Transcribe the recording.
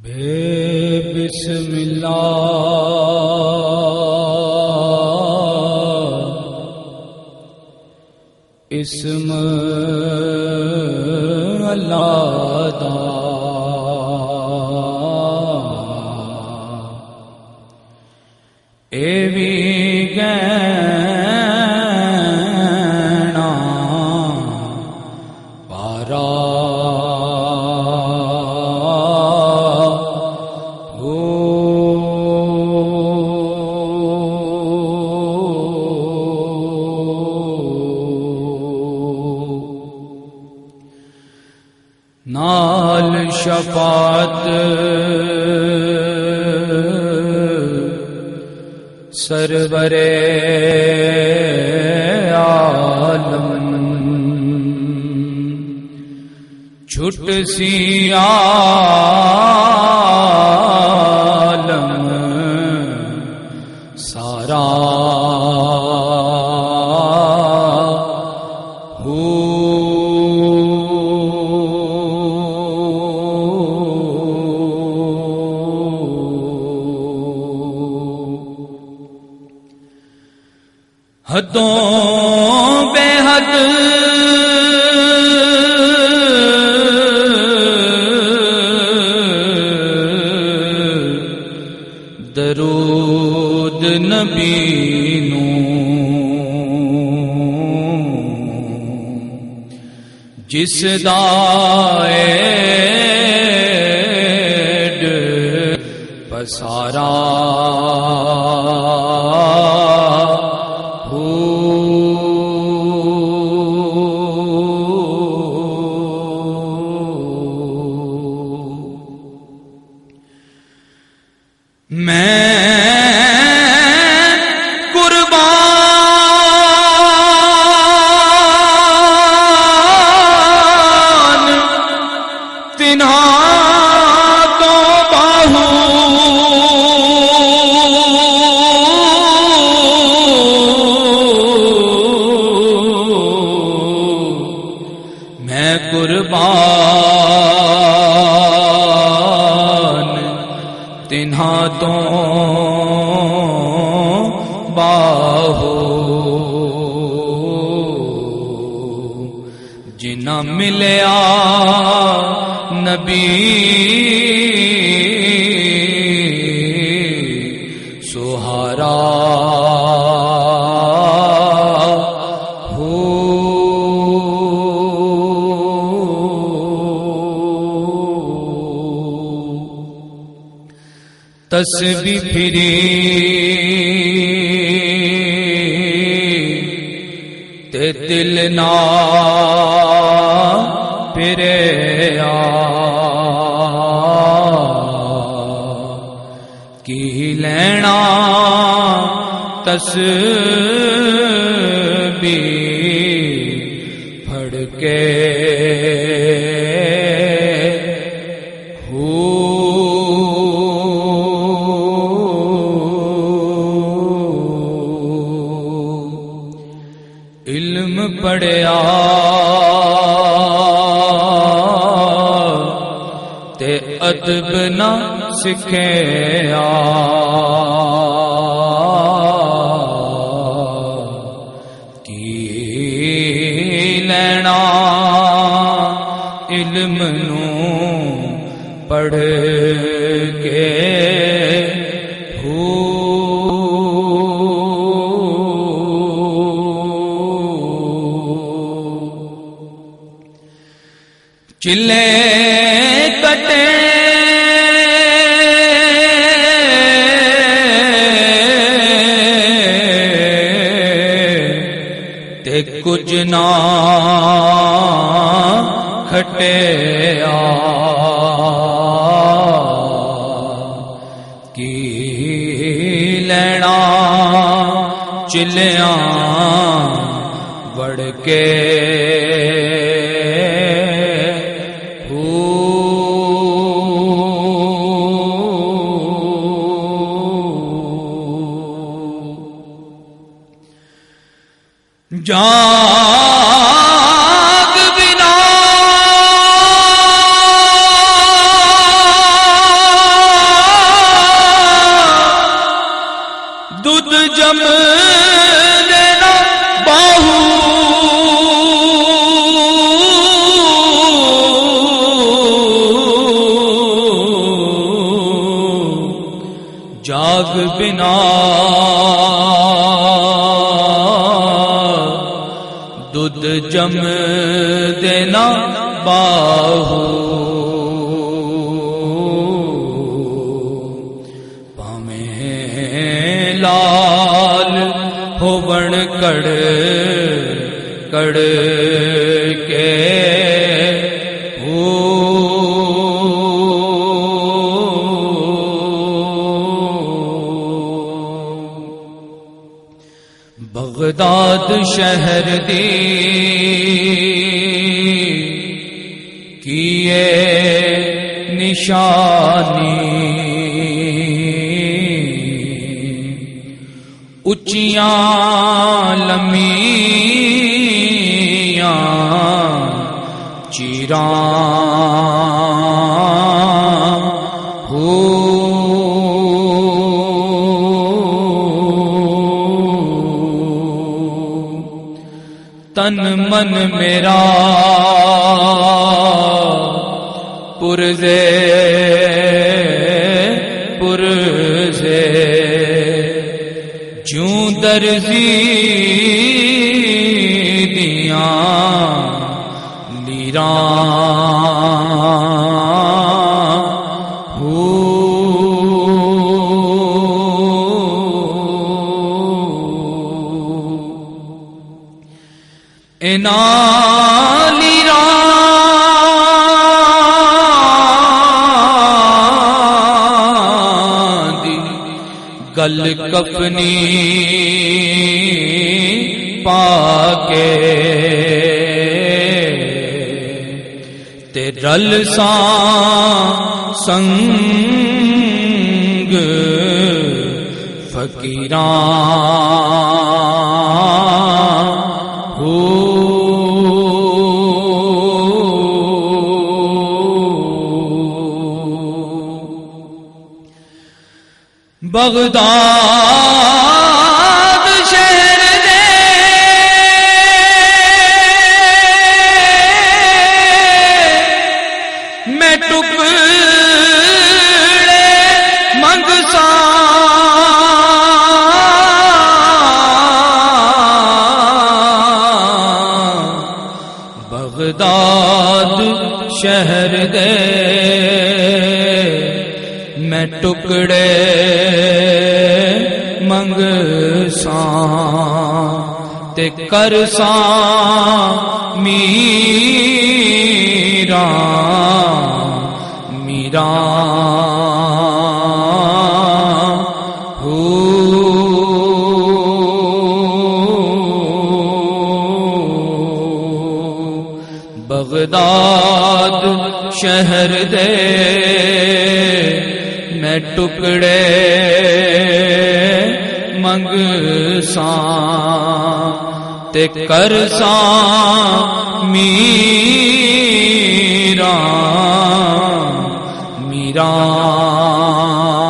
بسم اللہ اسم اللہ دا اے وی گہنا پارا نال شفاعت سرور عالم چھٹ سی عالم سارا حدوں بے حد درود نبی نو جس دا ایڈ پسارا میں قربان تنہا تو باہو میں قربان تنہا تو باہو جنہ ملیا نبی سہارا تسبیح پھری تے دل نہ پھریا کی لینا تسبیح پھڑ کے علم پڑھیا تے ادب نہ سکھیا کی لینا علم نو پڑھ کے چلے کٹے تے کچھ نہ کھٹیا کی لینا چلیاں وڑ کے جاگ بنا جاگ بنا دودھ جم دینا باہو پامیں لال ہوون کڑ کڑ کے بغداد شہر دی کیے نشانی اچیاں لمیاں چیراں ہو تن من میرا پرزے پرزے جوں درزی دیاں لیراں ہو دی گل کفنی پاکے تے رل سنگ فقیراں ہو بغداد شہر دے میں ٹکڑے منگساں بغداد شہر دے میں ٹکڑے منگساں تے کرساں میراں میراں ہو بغداد شہر دے میں ٹکڑے منگساں تے کرساں میراں میراں